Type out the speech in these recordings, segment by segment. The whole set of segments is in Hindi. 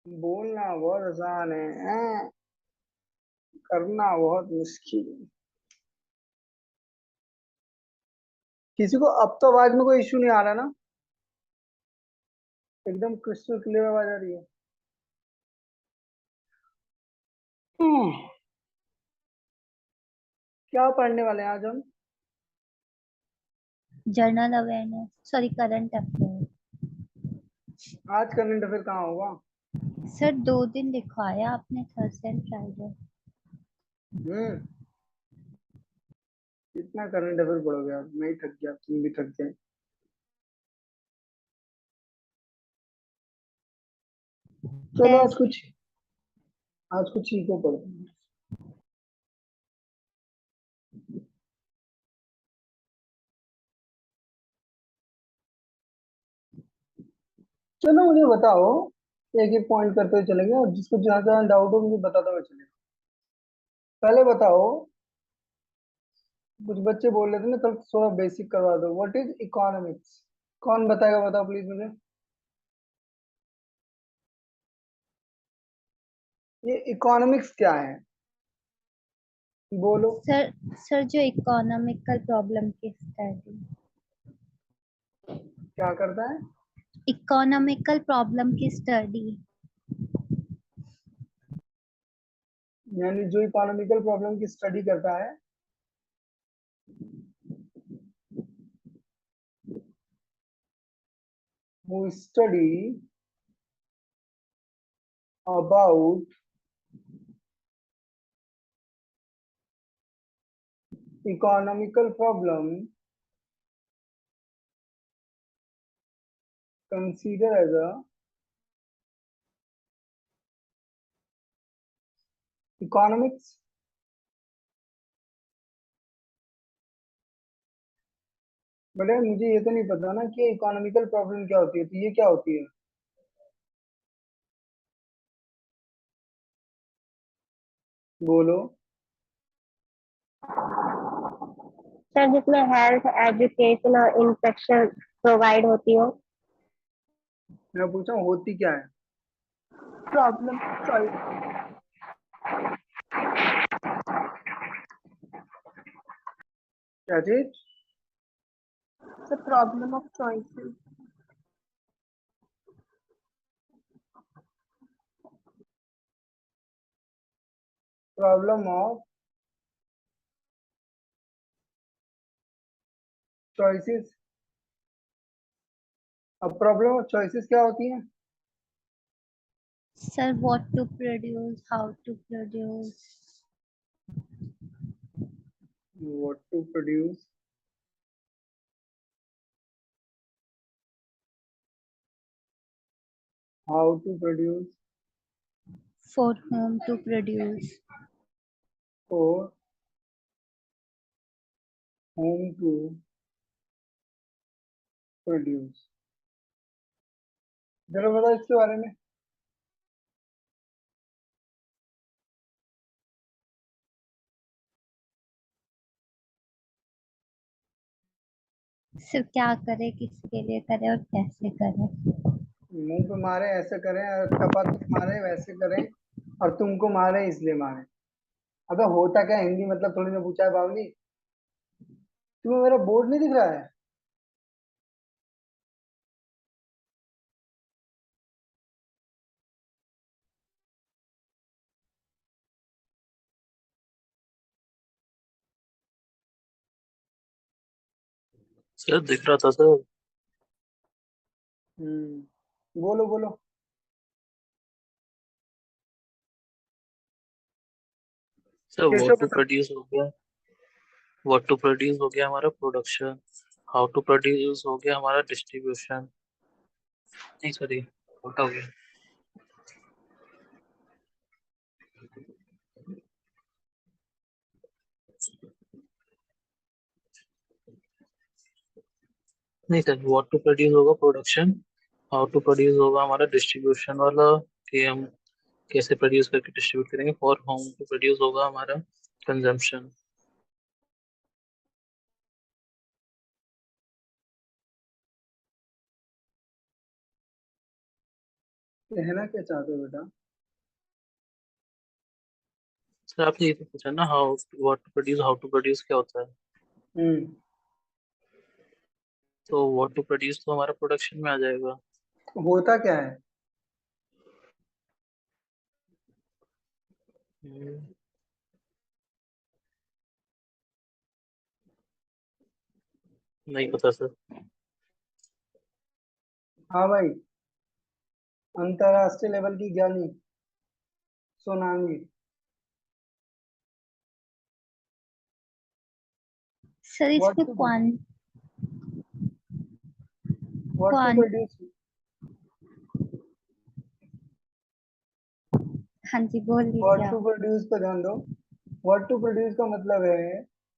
बोलना बहुत आसान है, करना बहुत मुश्किल। किसी को अब तो आवाज में कोई इश्यू नहीं आ रहा ना? एकदम क्रिस्टल क्लियर आवाज आ रही है। हम्म, क्या पढ़ने वाले हैं आज हम? General awareness, sorry current affair. आज करंट अफेयर कहाँ होगा? सर 2 दिन लिखवाया आपने, थर्सडे एंड फ्राइडे। हम्म। इतना करंट अफेयर पढ़ोगे यार, मैं ही थक गया, तुम भी थक गए। चलो आज टेस्ट। कुछ, आज कुछ चीजों पढ़ते हैं। चलो मुझे बताओ, एक एक पॉइंट करते हुए चलेंगे, और जिसको जहाँ जहाँ डाउट हो मुझे बताता हुआ चलेगा। पहले बताओ, कुछ बच्चे बोल रहे थे ना, कल थोड़ा बेसिक करवा दो। What is economics? कौन बताएगा, बताओ प्लीज मुझे। ये इकोनॉमिक्स क्या है? बोलो। सर सर जो इकोनॉमिकल प्रॉब्लम की स्टडी। क्या करता है? इकोनॉमिकल प्रॉब्लम की स्टडी। यानी जो इकोनॉमिकल प्रॉब्लम की स्टडी करता है। वो study about economical problem consider as a economics. But यार मुझे ये तो नहीं पता ना कि इकोनॉमिकल प्रॉब्लम क्या होती है, तो ये क्या होती है? बोलो। सर जिसमें हेल्थ, एजुकेशन और इंस्ट्रक्शन प्रोवाइड होती हो। मैं पूछा हूँ होती क्या है? Problem solve. क्या चीज? The problem of choices. Problem of choices. अब प्रॉब्लम ऑफ चॉइसेस क्या होती है? Sir what to produce, how to produce. What to produce, how to produce, for whom to produce. और होम टू प्रोड्यूस। जरा बताओ इसके बारे में। सर क्या करे, किसके लिए करे और कैसे करे। मुंह पे मारे ऐसे करें, और टपक के मारे वैसे करें, और तुमको मारे इसलिए मारे। अबे होता क्या है? हिंदी मतलब थोड़ी ना पूछा है बावली। तुम्हें मेरा बोर्ड नहीं दिख रहा है? सर दिख रहा था सर। बोलो बोलो। सर फिर से व्हाट टू बताओ। प्रोड्यूस हो गया। व्हाट टू प्रोड्यूस हो गया हमारा प्रोडक्शन। हाउ टू प्रोड्यूस हो गया हमारा डिस्ट्रीब्यूशन। नहीं सॉरी, व्हाट हो गया। नहीं सर, व्हाट टू प्रोड्यूस होगा प्रोडक्शन। हाउ टू प्रोड्यूस होगा हमारा डिस्ट्रीब्यूशन वाला, कि हम कैसे प्रोड्यूस करके डिस्ट्रीब्यूट करेंगे। फॉर होम टू प्रोड्यूस होगा हमारा कंजम्पशन। कहना क्या चाहते हो बेटा? सर आपने ये तो पूछा ना, how what to produce, how to produce क्या होता है। हम्म। तो व्हाट टू प्रोड्यूस तो हमारा प्रोडक्शन में आ जाएगा। होता क्या है? हम्म, नहीं पता सर। हाँ भाई, अंतरराष्ट्रीय लेवल की ज्ञानी सोनाली। सर व्हाट इसमें टू क्वान व्हाट टू क्वान प्रोड्यूस। हाँ जी, बोल व्हाट लीजिए टू आप। प्रोड्यूस पे ध्यान दो। व्हाट टू प्रोड्यूस का मतलब है,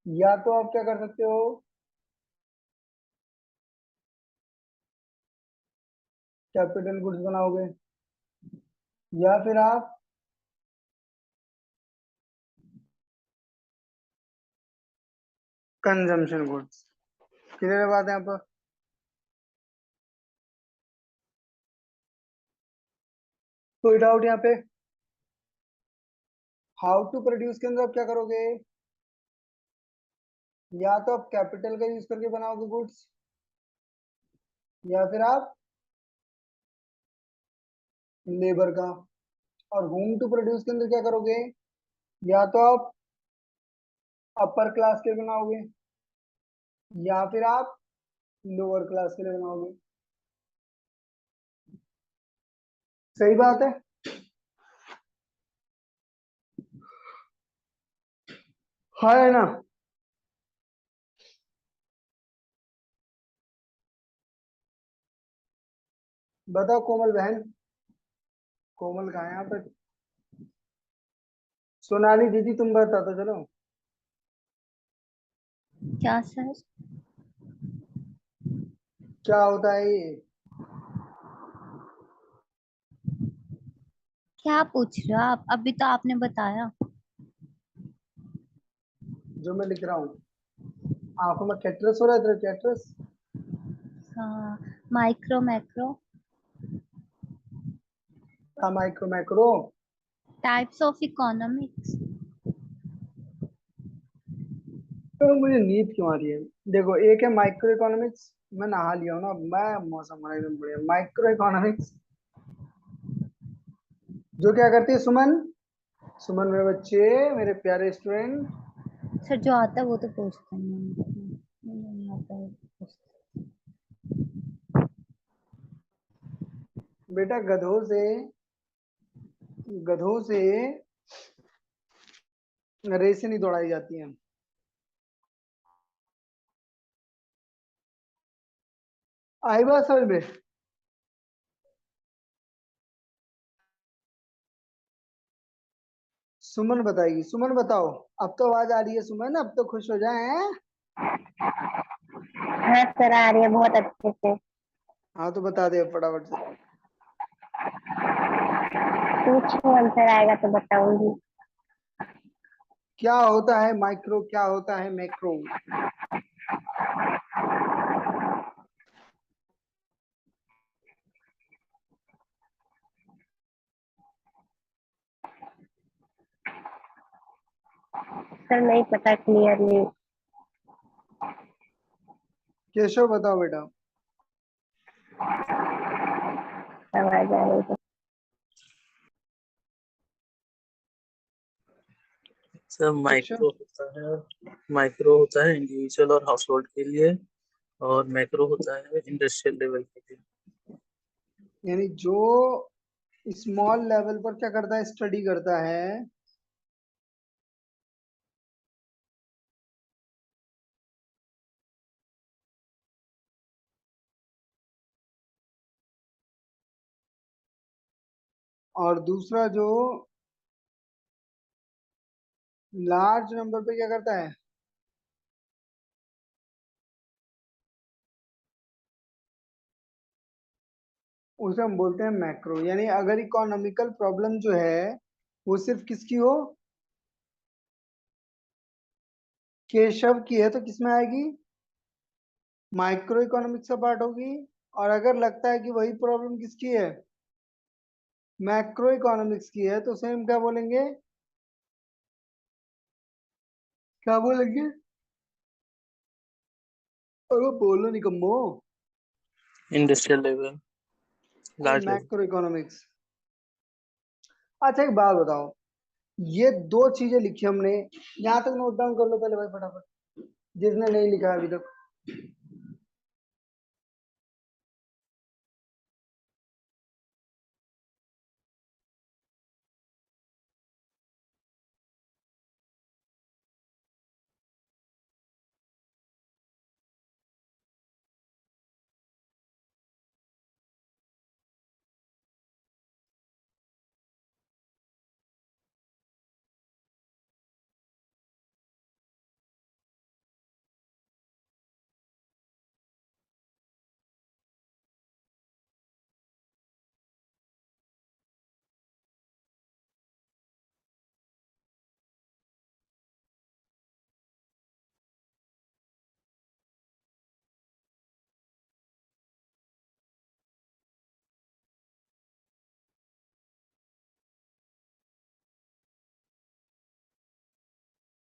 या तो आप क्या कर सकते हो, कैपिटल गुड्स बनाओगे, या फिर आप कंजम्पशन गुड्स। क्लियर बात है यहाँ पर? कोई डाउट यहाँ पे? हाउ टू प्रोड्यूस के अंदर आप क्या करोगे, या तो आप कैपिटल का यूज करके बनाओगे गुड्स, या फिर आप लेबर का। और होम टू प्रोड्यूस के अंदर क्या करोगे, या तो आप अपर क्लास के बनाओगे, या फिर आप लोअर क्लास के लिए बनाओगे। सही बात है। हाँ है ना? बताओ कोमल बहन, कोमल कहाँ है यहाँ पे? सोनाली दीदी तुम बता तो चलो। क्या सर? क्या होता है ये? क्या पूछ रहे हो आप? अभी तो आपने बताया। जो मैं लिख रहा हूँ, आंखों में कैटरस हो रहा है तेरा, कैटरस। हाँ, माइक्रो मैक्रो हाँ, micro macro. Types of economics. तो मुझे नींद क्यों आ रही है? देखो, एक है माइक्रो इकोनॉमिक्स, मैं नहा लिया हूँ ना, मैं मौसम हमारा एकदम बढ़िया। माइक्रो इकोनॉमिक्स जो क्या करती है सुमन, सुमन मेरे बच्चे, मेरे प्यारे स्टूडेंट। सर जो आता है वो तो पूछते हैं, नहीं आता है तो पूछते बेटा गधों से रेसे नहीं दौड़ाई जाती हैं। आई बात समझ में? सुमन बताएगी, सुमन बताओ। अब तो आवाज आ रही है सुमन, अब तो खुश हो जाए हैं? हाँ सर, आ रही है बहुत अच्छे से। हाँ तो बता दे फटाफट से। पूछो, आंसर आएगा तो बताऊंगी। क्या होता है माइक्रो, क्या होता है मैक्रो? सर नहीं पता क्लियरली। केशव बताओ बेटा। आवाज आ रही है। सर केशव, माइक्रो होता है इंडिविजुअल और हाउस होल्ड के लिए, और मैक्रो होता है इंडस्ट्रियल लेवल के लिए। यानी जो स्मॉल लेवल पर क्या करता है, स्टडी करता है, और दूसरा जो लार्ज नंबर पे क्या करता है, उसे हम बोलते हैं मैक्रो। यानी अगर इकोनॉमिकल प्रॉब्लम जो है वो सिर्फ किसकी हो, केशव की है, तो किस में आएगी, माइक्रो इकोनॉमिक्स का पार्ट होगी। और अगर लगता है कि वही प्रॉब्लम किसकी है, मैक्रो इकोनॉमिक्स की है तो सेम क्या बोलेंगे, क्या बोलेंगे? अरे बोलो निकम्मो। Industrial level, large level. Macroeconomics. अच्छा एक बात बताओ, ये दो चीजें लिखी हमने, यहाँ तक नोट डाउन कर लो पहले भाई फटाफट, जिसने नहीं लिखा है अभी तक।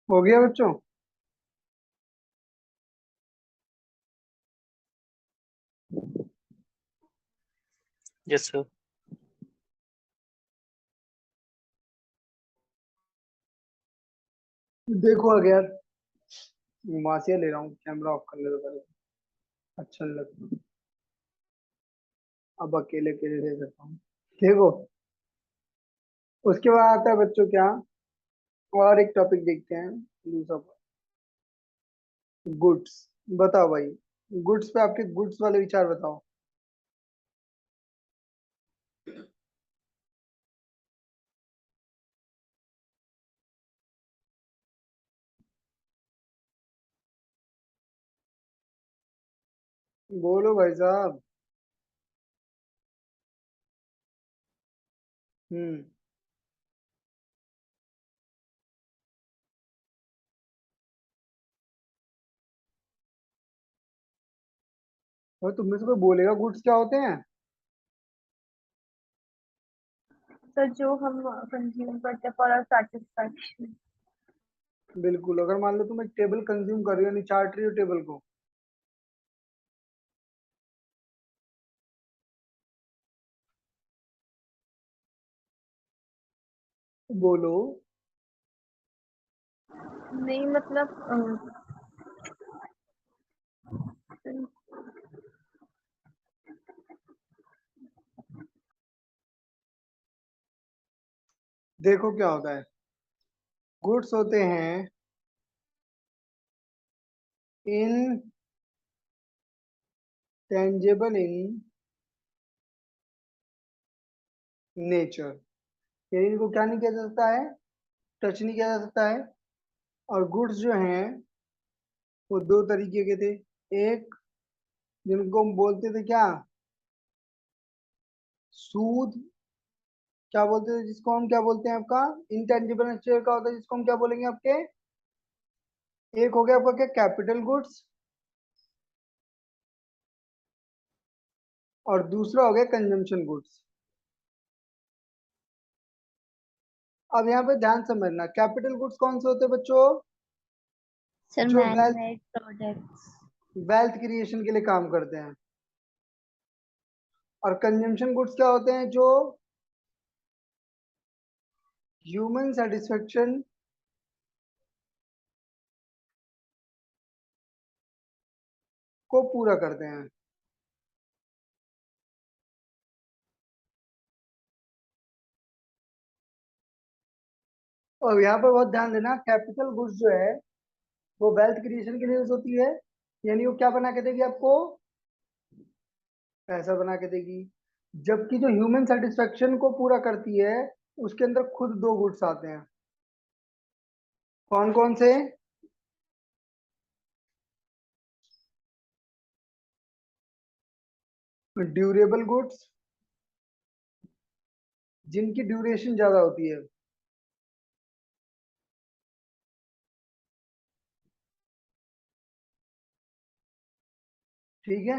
हो गया बच्चों? Yes sir. देखो अगर मासिया ले रहा हूँ, कैमरा ऑफ कर ले दो पहले, अच्छा नहीं लगता, अब अकेले अकेले रह सकता हूँ। देखो, उसके बाद आता है बच्चों क्या, और एक टॉपिक देखते हैं दूसरा, गुड्स। बताओ भाई, गुड्स पे आपके गुड्स वाले विचार बताओ। बोलो भाई साहब। हम्म। और तुम में से कोई बोलेगा गुड्स क्या होते हैं? तो जो हम कंज्यूम करते हैं फॉर आवर सेटिस्फैक्शन। बिल्कुल, अगर मान लो तुम एक टेबल कंज्यूम कर रही हो, यानी चाट रही हो टेबल को, बोलो। नहीं मतलब देखो क्या होता है, गुड्स होते हैं इन टेंजेबल इन नेचर, यानी इनको क्या नहीं किया जा सकता है, टच नहीं किया जा सकता है। और गुड्स जो हैं वो दो तरीके के थे, एक जिनको हम बोलते थे क्या, सूद, क्या बोलते थे जिसको हम क्या बोलते हैं आपका, इंटेंजिबल नेचर का होता है जिसको हम क्या बोलेंगे आपके, एक हो गया आपका क्या, कैपिटल गुड्स, और दूसरा हो गया कंजम्पशन गुड्स। अब यहाँ पे ध्यान समझना, कैपिटल गुड्स कौन से होते हैं बच्चों, सर जो man wealth, made products. Wealth creation के लिए काम करते हैं। और कंजम्पशन गुड्स क्या होते हैं, जो ह्यूमन सेटिस्फेक्शन को पूरा करते हैं। और यहाँ पर बहुत ध्यान देना, कैपिटल गुड्स जो है वो वेल्थ क्रिएशन के लिए यूज होती है, यानी वो क्या बना के देगी आपको, पैसा बना के देगी। जबकि जो ह्यूमन सेटिस्फेक्शन को पूरा करती है, उसके अंदर खुद दो गुड्स आते हैं। कौन कौन से, ड्यूरेबल गुड्स, जिनकी ड्यूरेशन ज्यादा होती है, ठीक है,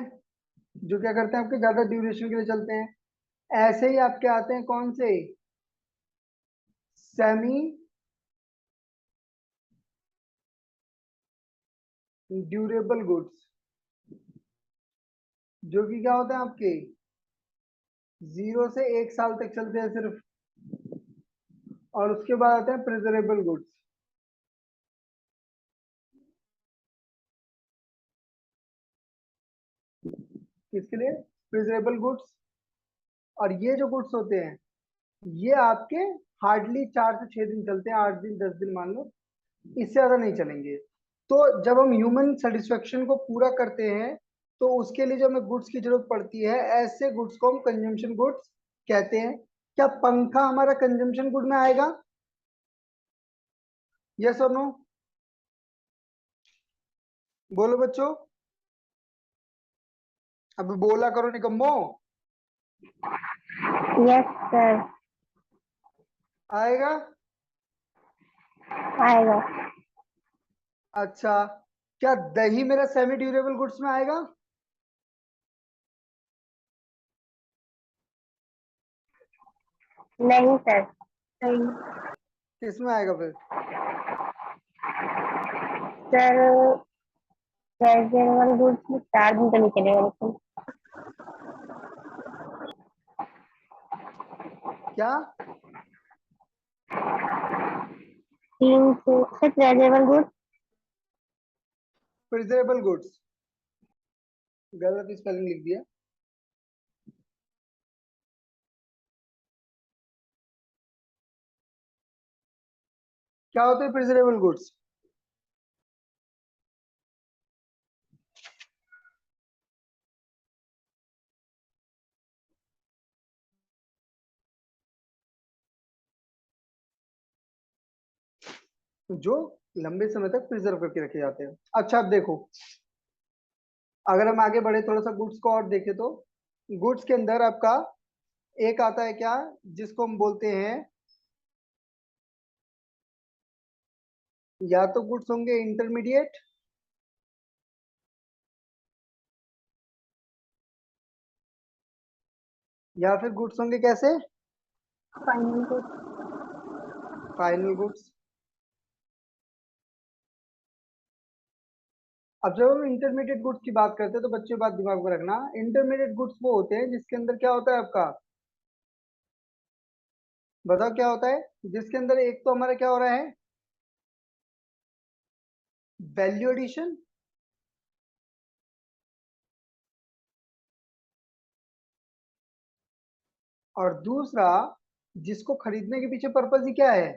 जो क्या करते हैं आपके ज्यादा ड्यूरेशन के लिए चलते हैं। ऐसे ही आपके आते हैं कौन से, सेमी ड्यूरेबल गुड्स, जो कि क्या होते हैं आपके 0 से 1 साल तक चलते हैं सिर्फ, और उसके बाद आते हैं प्रिजर्वेबल गुड्स। किसके लिए, प्रिजर्वेबल गुड्स। और ये जो गुड्स होते हैं ये आपके हार्डली 4 से 6 दिन चलते हैं, 8 दिन 10 दिन मान लो, इससे ज्यादा नहीं चलेंगे। तो जब हम ह्यूमन सेटिस्फेक्शन को पूरा करते हैं तो उसके लिए जो हमें गुड्स की जरूरत पड़ती है, ऐसे गुड्स को हम कंजम्पशन गुड्स कहते हैं। क्या पंखा हमारा कंजम्पशन गुड में आएगा, यस और नो, बोलो बच्चों, अब बोला करो निकम्मो। यस सर, आएगा। आएगा। अच्छा, क्या दही मेरा सेमी ड्यूरेबल गुड्स में आएगा, नहीं सर। किस में आएगा फिर, सर वेजिटेबल गुड्स में 4 दिन तो नहीं चलेगा लेकिन। क्या 3 से सिर्फ वेजिटेबल गुड्स। प्रिजर्वेबल गुड्स, गलत स्पेलिंग लिख दिया। क्या होते हैं प्रिजर्वेबल गुड्स, जो लंबे समय तक प्रिजर्व करके रखे जाते हैं। अच्छा अब देखो, अगर हम आगे बढ़े थोड़ा सा गुड्स को और देखें तो गुड्स के अंदर आपका एक आता है क्या, जिसको हम बोलते हैं, या तो गुड्स होंगे इंटरमीडिएट, या फिर गुड्स होंगे कैसे, फाइनल गुड्स। Final goods. अब जब हम इंटरमीडिएट गुड्स की बात करते हैं तो बच्चों बात दिमाग में रखना, इंटरमीडिएट गुड्स वो होते हैं जिसके अंदर क्या होता है आपका, बताओ क्या होता है, जिसके अंदर एक तो हमारा क्या हो रहा है, वैल्यू एडिशन, और दूसरा जिसको खरीदने के पीछे पर्पज ही क्या है,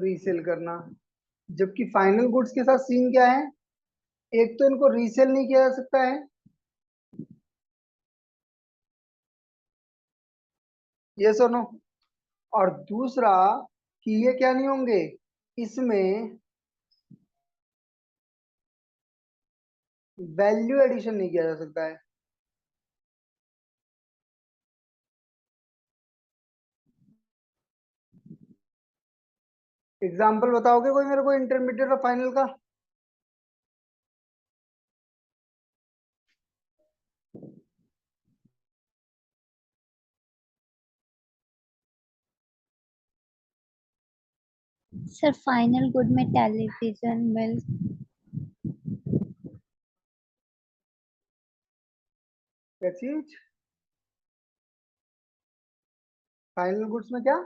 रीसेल करना। जबकि फाइनल गुड्स के साथ सीन क्या है, एक तो इनको रीसेल नहीं किया जा सकता है, ये सुनो, और दूसरा कि ये क्या नहीं होंगे, इसमें वैल्यू एडिशन नहीं किया जा सकता है। एग्जाम्पल बताओगे कोई मेरे को इंटरमीडिएट और फाइनल का, सर फाइनल गुड में टेलीविजन, मिल्क। क्या चीज, फाइनल गुड्स में क्या,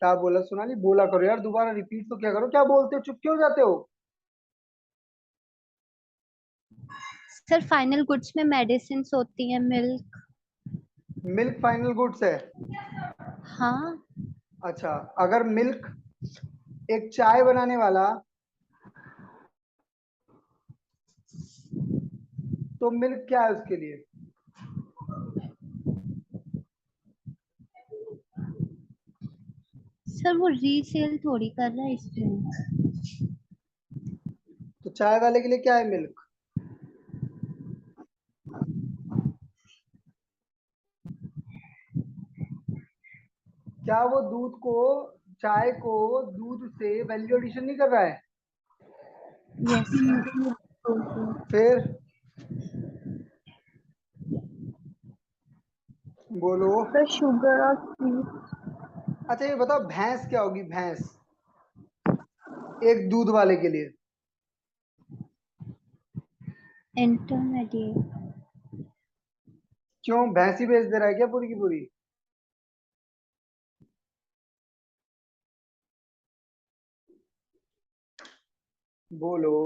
क्या बोला सोनाली, बोला करो यार, दोबारा रिपीट तो क्या करो, क्या बोलते हो, चुप क्यों हो जाते हो। सर फाइनल गुड्स में मेडिसिन होती है, मिल्क। मिल्क फाइनल गुड्स है। हाँ। अच्छा, अगर मिल्क एक चाय बनाने वाला, तो मिल्क क्या है उसके लिए, सर वो रीसेल थोड़ी कर रहा है इसमें। तो चाय वाले के लिए क्या है मिल्क, क्या वो दूध को, चाय को दूध से वैल्यू एडिशन नहीं कर रहा है, यस सर। फिर बोलो। The sugar or sweet. अच्छा ये बताओ भैंस क्या होगी, भैंस एक दूध वाले के लिए। इंटरमीडिएट। क्यों, भैंस ही बेच दे रहा है क्या पूरी की पूरी? बोलो,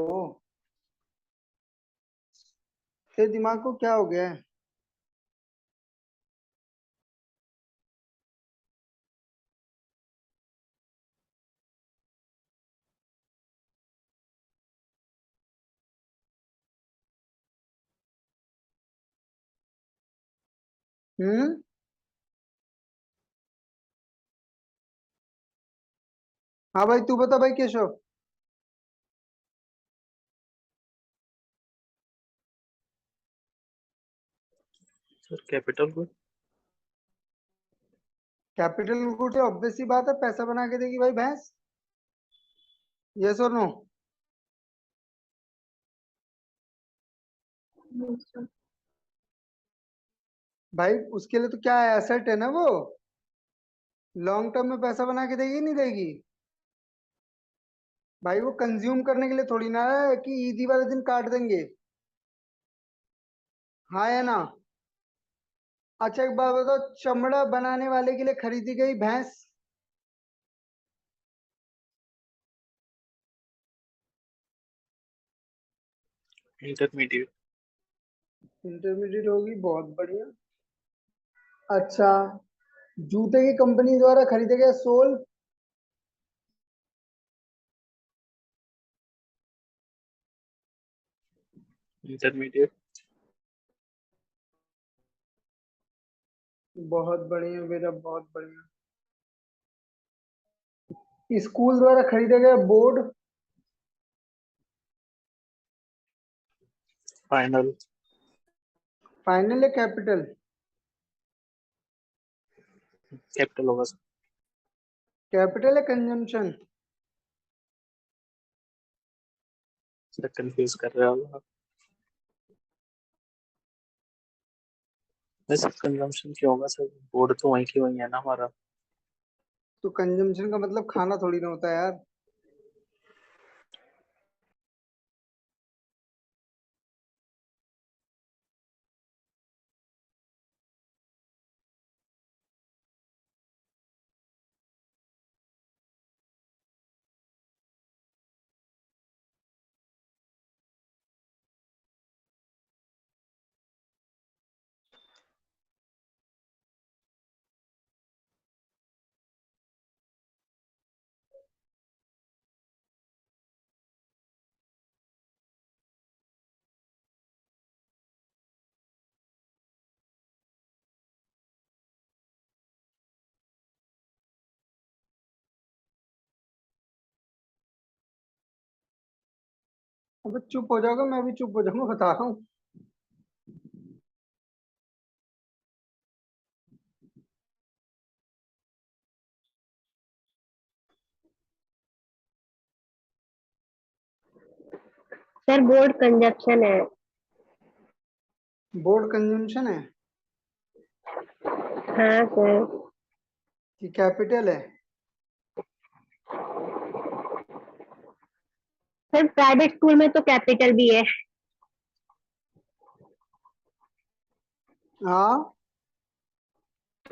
तेरे दिमाग को क्या हो गया है? हम्म। हाँ भाई तू बता भाई Keshav. Sir capital good. Capital good से ऑब्वियस सी बात है, पैसा बना के देगी भाई भैंस। यस और नो? भाई उसके लिए तो क्या है, एसेट है ना वो। लॉन्ग टर्म में पैसा बना के देगी नहीं देगी? भाई वो कंज्यूम करने के लिए थोड़ी ना है कि ईदी वाले दिन काट देंगे। हाँ या ना? अच्छा एक बात बताओ, चमड़ा बनाने वाले के लिए खरीदी गई भैंस। इंटरमीडिएट। इंटरमीडिएट होगी, बहुत बढ़िया। अच्छा, जूते की कंपनी द्वारा खरीदे गए सोल। इंटरमीडिएट। बहुत बढ़िया बेटा, बहुत बढ़िया। स्कूल द्वारा खरीदे गए बोर्ड। फाइनल। फाइनल है कैपिटल? कैपिटल होगा सर। कैपिटल है कंजम्पशन? सर कंफ्यूज कर रहे हो आप। वैसे कंजम्पशन क्यों होगा सर, बोर्ड तो वहीं की वहीं है ना हमारा। तो कंजम्पशन का मतलब खाना थोड़ी ना होता है यार। अब चुप हो जाओगे, मैं भी चुप हो जाऊंगा, बता रहा हूँ। सर बोर्ड कंजप्शन है। बोर्ड कंजम्पशन है हाँ सर। कि कैपिटल है? सर प्राइवेट स्कूल में तो कैपिटल भी है। हाँ।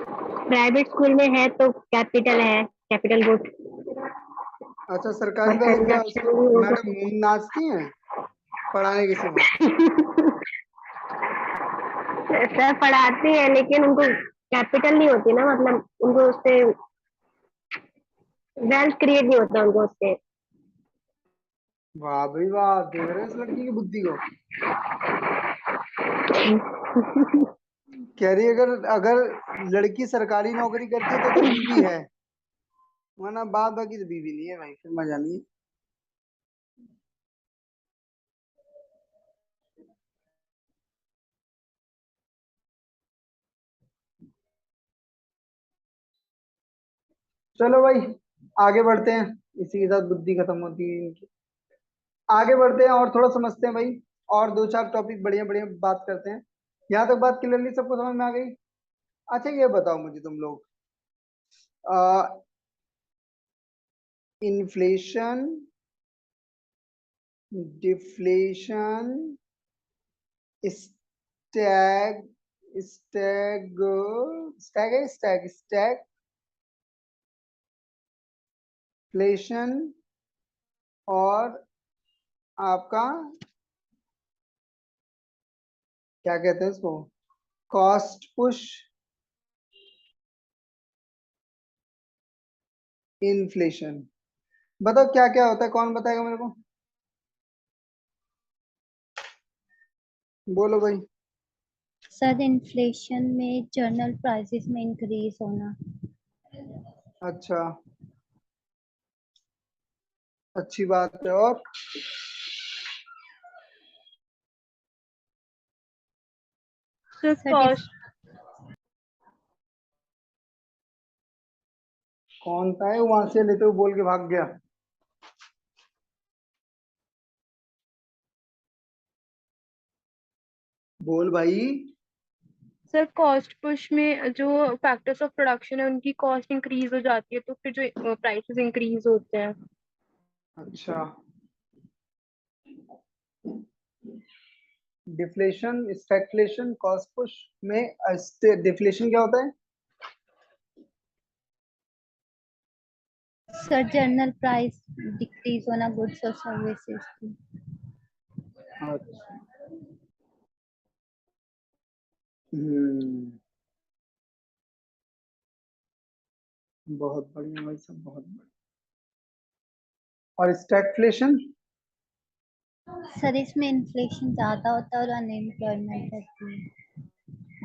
प्राइवेट स्कूल में है तो कैपिटल है, कैपिटल गुड। अच्छा और सरकारी वाले क्या कंजप्शन उसको भी हो मैडम नाचती हैं पढ़ाने के समय? सर पढ़ाते हैं लेकिन उनको कैपिटल नहीं होती ना, मतलब उनको उससे वेल्थ क्रिएट नहीं होता उनको उससे। वाह भाई वाह, देख रहे हो इस लड़की की बुद्धि को। कह रही है, अगर अगर लड़की सरकारी नौकरी करती है तो बीवी है, वरना बाद बाकी तो बीवी नहीं है भाई, फिर मजा नहीं है। चलो भाई आगे बढ़ते हैं, इसी के साथ बुद्धि खत्म होती है इनकी। आगे बढ़ते हैं और थोड़ा समझते हैं भाई, और दो चार टॉपिक बढ़िया बढ़िया बात करते हैं। यहाँ तक बात क्लियरली सबको समझ में आ गई? अच्छा ये बताओ मुझे तुम लोग, inflation, deflation, Stag Stag stagflation और आपका क्या कहते हैं इसको, कॉस्ट पुश, इन्फ्लेशन। बताओ क्या क्या होता है, कौन बताएगा मेरे को? बोलो भाई। सर इन्फ्लेशन में जर्नल प्राइसेस में इंक्रीज होना। अच्छा, अच्छी बात है। और सर सर कॉस्ट कौन था है वहां से लेते हुए बोल के भाग गया? बोल भाई। सर कॉस्ट पुश में जो फैक्टर्स ऑफ प्रोडक्शन है उनकी कॉस्ट इंक्रीज हो जाती है, तो फिर जो प्राइसेस इंक्रीज होते हैं। अच्छा, डिफ्लेशन, स्टैगफ्लेशन, कॉस्ट पुश में डिफ्लेशन क्या होता है? सर जर्नल प्राइस डिक्रीज होना गुड्स और सर्विसेज की। अच्छा। हम्म, बहुत बढ़िया भाई सब, बहुत बढ़िया। और स्टैगफ्लेशन? सर इसमें इन्फ्लेशन ज्यादा होता है और अनएम्प्लॉयमेंट रहती है।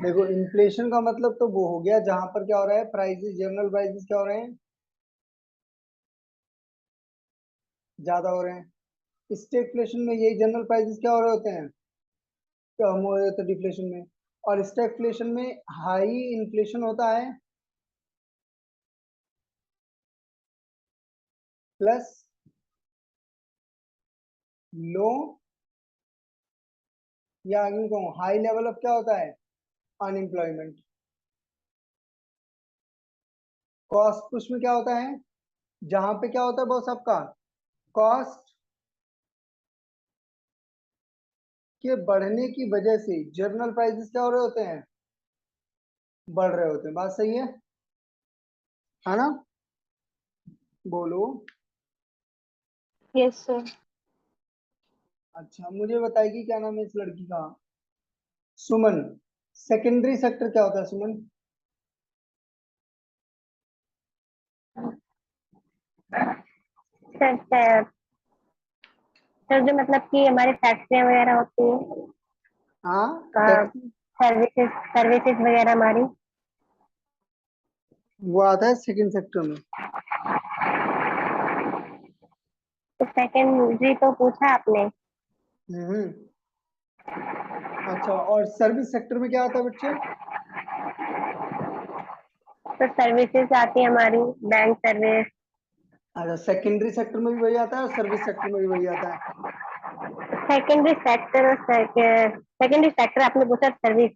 देखो इन्फ्लेशन का मतलब तो वो हो गया जहां पर क्या हो रहा है, प्राइसेस, जनरल प्राइसेस क्या हो रहे हैं, ज्यादा हो रहे हैं। स्टैगफ्लेशन में यही जनरल प्राइसेस क्या हो रहे होते हैं, कम हो रहे होते हैं डिफ्लेशन में। और स्टैगफ्लेशन में हाई इन्फ्लेशन होता है प्लस लो, या आगे कहूँ हाई लेवल ऑफ क्या होता है, अनएम्प्लॉयमेंट। कॉस्ट पुश में क्या होता है, जहां पे क्या होता है बहुत सबका, कॉस्ट के बढ़ने की वजह से जर्नल प्राइसेस क्या हो रहे होते हैं, बढ़ रहे होते हैं। बात सही है ना? बोलो। Yes sir. अच्छा मुझे बताएगी क्या नाम है इस लड़की का, सुमन। सेकेंडरी सेक्टर क्या होता है सुमन? सर सर सर जो मतलब कि हमारी फैक्ट्रियाँ वगैरह होती है, हाँ, टेक, सर्विसेज सर्विसेज वगैरह हमारी। वो आता है सेकंड सेक्टर में। तो सेकेंडरी तो पूछा आपने। हम्म। अच्छा, और सर्विस सेक्टर में क्या आता है बच्चे? तो सर्विसेज आती है हमारी, बैंक सर्विस। अच्छा, सेकेंडरी सेक्टर में भी वही आता है और सर्विस सेक्टर में भी वही आता है। सेकेंडरी सेक्टर और सेकेंडरी सेक्टर आपने पूछा सर्विस।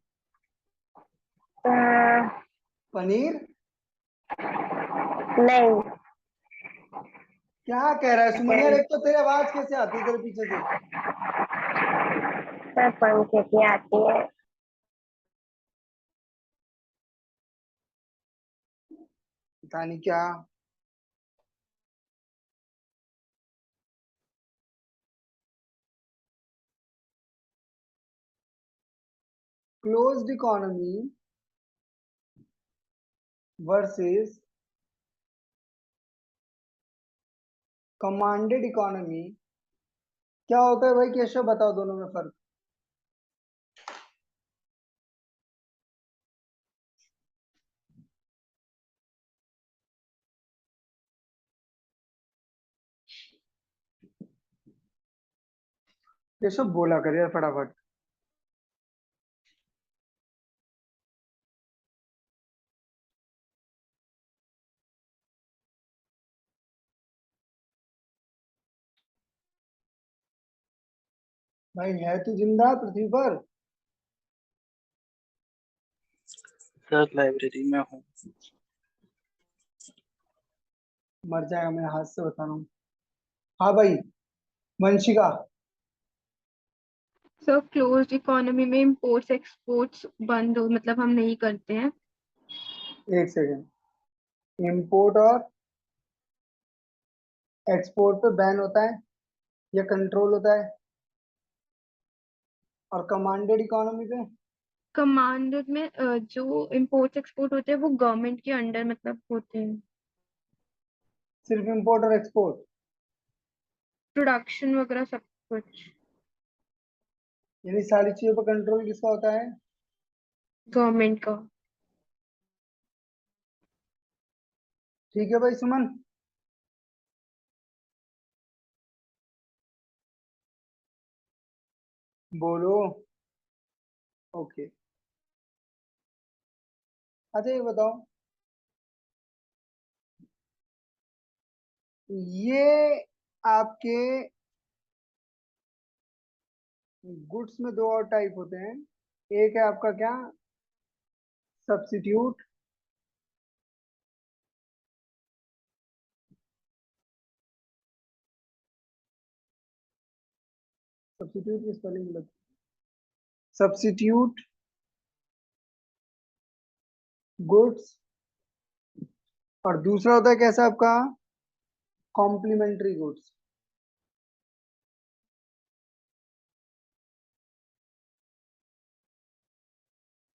पनीर? नहीं क्या कह रहा है सुमन यार, एक तो तेरी आवाज कैसे आती है तेरे पीछे से? सर, पंखे की आती है। पता नहीं क्या। Closed economy versus commanded economy क्या होता है भाई, केशव बताओ दोनों में फर्क। केशव बोला कर यार फटाफट। भाई है तू जिंदा पृथ्वी पर? सर लाइब्रेरी में हूँ। मर जाएगा, मैं हाथ से बता रहा हूँ। हाँ भाई, वंशिका। सर क्लोज्ड इकोनॉमी में इंपोर्ट्स एक्सपोर्ट्स बंद हो, मतलब हम नहीं करते हैं। एक सेकेंड, इंपोर्ट और एक्सपोर्ट पे बैन होता है या कंट्रोल होता है, और कमांडेड इकोनॉमी पे कमांडर में जो इंपोर्ट्स एक्सपोर्ट होते हैं वो गवर्नमेंट के अंडर मतलब होते हैं। सिर्फ इंपोर्ट और एक्सपोर्ट। प्रोडक्शन वगैरह सब कुछ यानी सारी चीजों पर कंट्रोल किसका होता है? गवर्नमेंट का। ठीक है भाई सुमन। बोलो। ओके। अच्छा ये बताओ, ये आपके गुड्स में दो और टाइप होते हैं। एक है आपका क्या, सब्स्टिट्यूट। सब्स्टिट्यूट की स्पेलिंग गलत। सब्स्टिट्यूट गुड्स, और दूसरा होता है कैसा आपका, कॉम्प्लीमेंट्री गुड्स।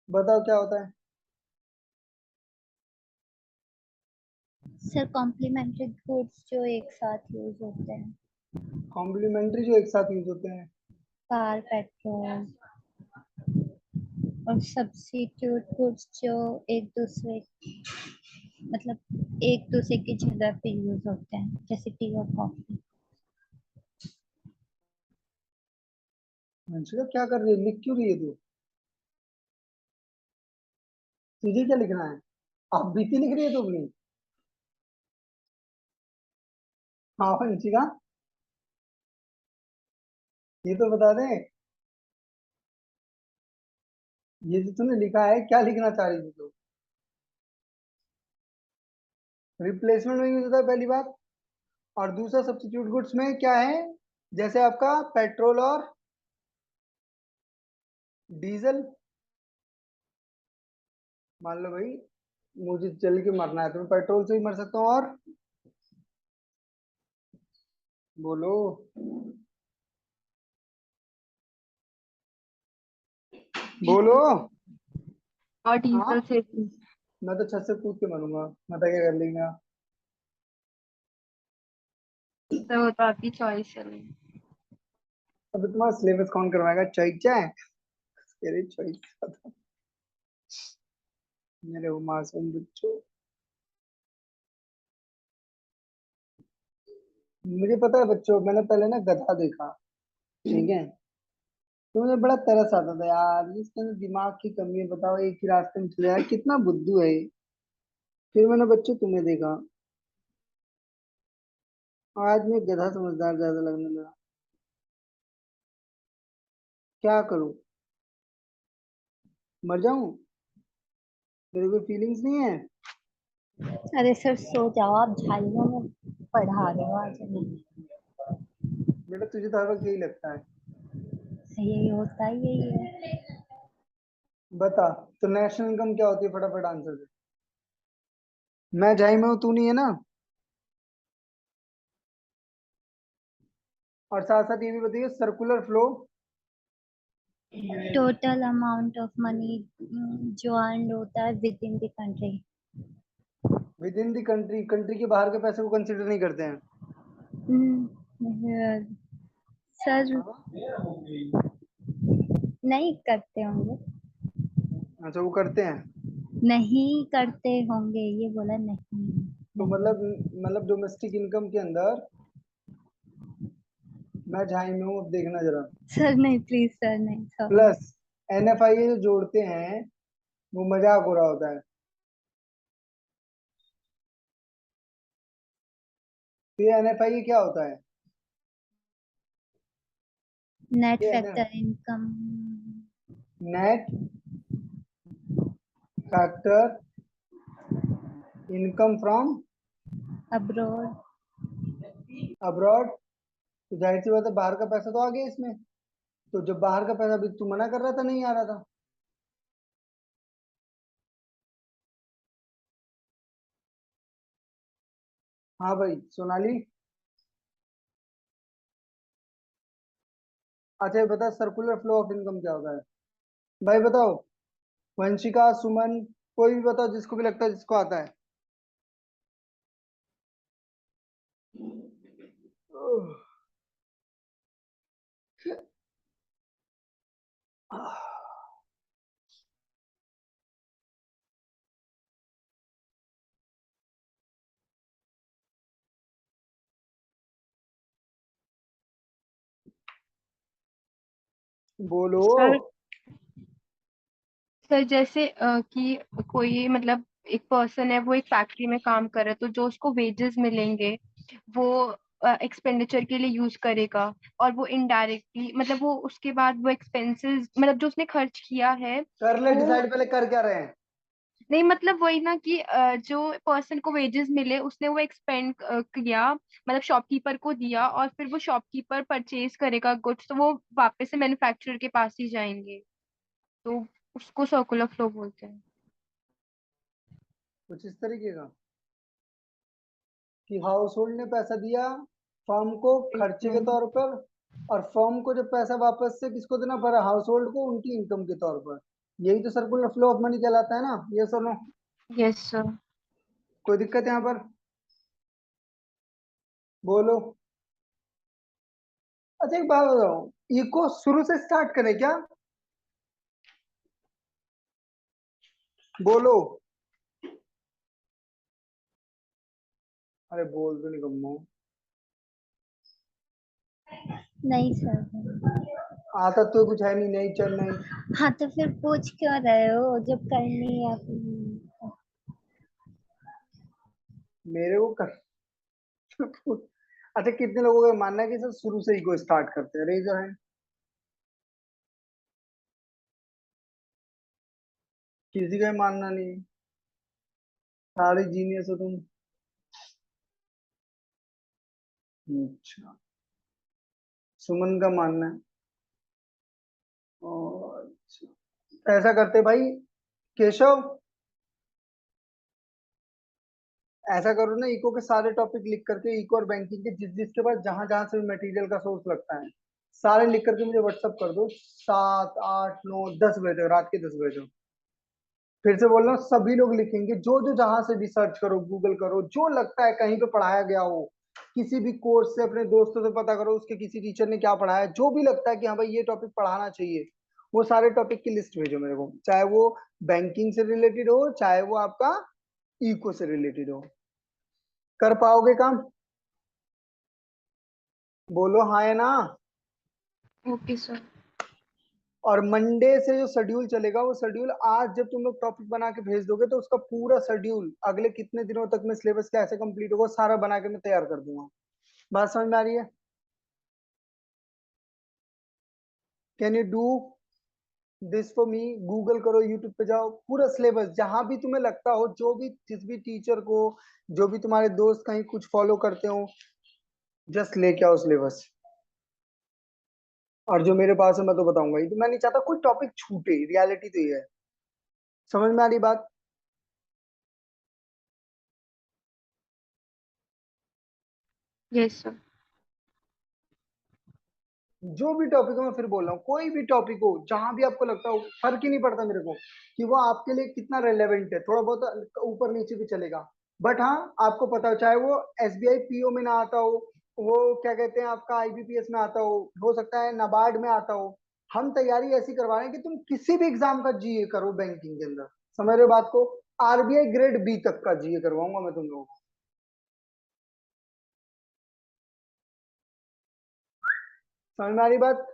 बताओ क्या होता है? सर कॉम्प्लीमेंट्री गुड्स जो एक साथ यूज होते हैं, कॉम्प्लीमेंट्री जो एक साथ यूज होते हैं। Car, petrol. और सब्स्टिट्यूट गुड्स जो एक दूसरे, मतलब एक दूसरे की जगह पे यूज होते हैं, जैसे टी और कॉफी। मंशिका क्या कर रही है, लिख क्यों रही है तू? तुझे क्या लिखना है? आप बीती लिख रही है तू अपनी? हाँ वंशिका, ये तो बता दे, ये जो तूने लिखा है क्या लिखना चाह रही थी तू? रिप्लेसमेंट में यूज होता है पहली बात, और दूसरा सब्स्टिट्यूट गुड्स में क्या है, जैसे आपका पेट्रोल और डीजल। मान लो भाई मुझे जल के मरना है तो मैं पेट्रोल से ही मर सकता हूँ, और बोलो। बोलो। और हाँ, डीजल से भी। मैं तो छत से कूद के मरूंगा, मैं तो क्या कर लेंगे। सर वो तो आपकी चॉइस है। अब तुम्हारा सिलेबस कौन करवाएगा, चॉइस है तेरी चॉइस। मेरे वो मासूम बच्चों, मुझे पता है बच्चों, मैंने पहले ना गधा देखा, ठीक है, तो मुझे बड़ा तरस आता था यार, इसके अंदर दिमाग की कमी है, बताओ एक ही रास्ते में चले यार, कितना बुद्धू है ये। फिर मैंने बच्चों तुम्हें देखा, आज मैं गधा समझदार ज्यादा लगने लगा। क्या करूं, मर जाऊं? मेरे कोई फीलिंग्स नहीं है? अरे सर सो जाओ, आप झाइयों में पढ़ा रहे हो आज हमें। बेटा तुझे तो हर वक्त यही लगता है। यही होता है, यही है। बता, तो नेशनल इनकम क्या होती है, फटाफट आंसर दे। मैं जाई में हूँ, तू नहीं है ना? और साथ साथ ये भी बताइए, circular flow. Total amount of money जो अर्न होता है with in the country. With in the country, country के बाहर के पैसे को कंसिडर नहीं करते हैं। सर हाँ? नहीं करते होंगे। अच्छा वो करते हैं। नहीं करते होंगे, ये बोला नहीं। तो नहीं। मतलब डोमेस्टिक इनकम के अंदर मैं झाई में हूँ, अब देखना जरा। सर नहीं, प्लीज सर नहीं, सॉरी। प्लस एनएफआई जो जोड़ते हैं, वो मजाक हो रहा होता है। तो ये एनएफआई क्या होता है? नेट ये factor income. Net factor income from abroad. Abroad, तो जाहिर सी बात है बाहर का पैसा तो आ गया इसमें। तो जब बाहर का पैसा भी तू मना कर रहा था नहीं आ रहा था। हाँ भाई सोनाली, अच्छा ये बता सर्कुलर फ्लो ऑफ इनकम क्या होता है? भाई बताओ, वंशिका, सुमन, कोई भी बताओ जिसको भी लगता है जिसको आता है। बोलो। सर सर जैसे कि कोई मतलब एक पर्सन है, वो एक फैक्ट्री में काम कर रहा है, तो जो उसको वेजेस मिलेंगे वो एक्सपेंडिचर के लिए यूज करेगा, और वो इनडायरेक्टली मतलब वो उसके बाद वो एक्सपेंसेस मतलब जो उसने खर्च किया है कर ले वो, डिसाइड, पहले कर क्या रहे हैं। नहीं मतलब वही ना कि जो पर्सन को वेजेस मिले उसने वो एक्सपेंड किया, मतलब शॉपकीपर को दिया, और फिर वो शॉपकीपर परचेज करेगा गुड्स, तो वो वापस से मैन्युफैक्चरर के पास ही जाएंगे, तो उसको सर्कुलर फ्लो बोलते हैं। कुछ इस तरीके का कि हाउस होल्ड ने पैसा दिया फर्म को खर्चे के बिल्कुल। तौर पर, और फर्म को जब पैसा वापस से किसको देना पड़ा, हाउस होल्ड को, उनकी इनकम के तौर पर। यही तो सर्कुलर फ्लो ऑफ मनी कहलाता है ना, ये सुनो। Yes sir. कोई दिक्कत यहाँ पर? बोलो। अच्छा एक बात बताओ, इको शुरू से स्टार्ट करें क्या? बोलो। अरे बोल तो निकम्मो। नहीं सर। आता तो कुछ है नहीं, नहीं चल नहीं। हाँ तो फिर पूछ क्यों रहे हो जब करनी है अपनी। मेरे को कर अच्छा कितने लोगों का मानना है कि सर शुरू से इको स्टार्ट करते हैं? Raise your hand. किसी का ही मानना नहीं है। सारे जीनियस हो तुम। अच्छा, सुमन का मानना है। और अच्छा, ऐसा करते भाई, केशव, ऐसा करो ना, इको के सारे टॉपिक लिख करके, इको और बैंकिंग के जिस जिसके पास जहां जहां से मटेरियल का सोर्स लगता है सारे लिख करके मुझे व्हाट्सअप कर दो। 7 8 9 10 बजे तक, रात के 10 बजे तक। फिर से बोल रहा हूँ, सभी लोग लिखेंगे, जो जो जहां से भी सर्च करो, गूगल करो, जो लगता है कहीं पे पढ़ाया गया हो, किसी भी कोर्स से, अपने दोस्तों से पता करो उसके किसी टीचर ने क्या पढ़ाया, जो भी लगता है कि हाँ भाई ये टॉपिक पढ़ाना चाहिए, वो सारे टॉपिक की लिस्ट भेजो मेरे को, चाहे वो बैंकिंग से रिलेटेड हो, चाहे वो आपका इको से रिलेटेड हो। कर पाओगे काम? बोलो हाँ या ना। Okay sir. और मंडे से जो शेड्यूल चलेगा, वो शेड्यूल आज जब तुम लोग टॉपिक बना के भेज दोगे तो उसका पूरा शेड्यूल अगले कितने दिनों तक में सिलेबस कैसे कंप्लीट होगा सारा बना के मैं तैयार कर दूंगा। बात समझ में आ रही है? Can you do this for me? Google करो, यूट्यूब पे जाओ, पूरा सिलेबस जहां भी तुम्हें लगता हो, जो भी जिस भी टीचर को, जो भी तुम्हारे दोस्त कहीं कुछ फॉलो करते हो, जस्ट लेके आओ सिलेबस। और जो मेरे पास है मैं तो बताऊंगा ही, तो मैं नहीं चाहता कोई टॉपिक छूटे, रियलिटी तो ये है। समझ में आ रही बात? Yes sir. जो भी टॉपिक हो, मैं फिर बोल रहा हूँ, कोई भी टॉपिक हो, जहां भी आपको लगता हो, फर्क ही नहीं पड़ता मेरे को कि वो आपके लिए कितना रेलेवेंट है, थोड़ा बहुत ऊपर नीचे भी चलेगा, बट हाँ आपको पता हो, चाहे वो एसबीआई पीओ में ना आता हो, वो क्या कहते हैं आपका आईबीपीएस में आता हो सकता है नाबार्ड में आता हो, हम तैयारी ऐसी करवा रहे हैं कि तुम किसी भी एग्जाम का जीए करो बैंकिंग के अंदर। समझ रहे हो बात को? आरबीआई ग्रेड बी तक का जीए करवाऊंगा मैं तुम लोगों को। समझ में आ रही बात?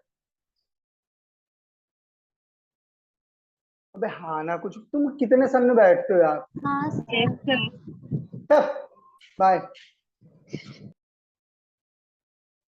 अबे हाँ ना, कुछ तुम कितने सन में बैठते हो यार। हाँ यस सर। सर। बाय।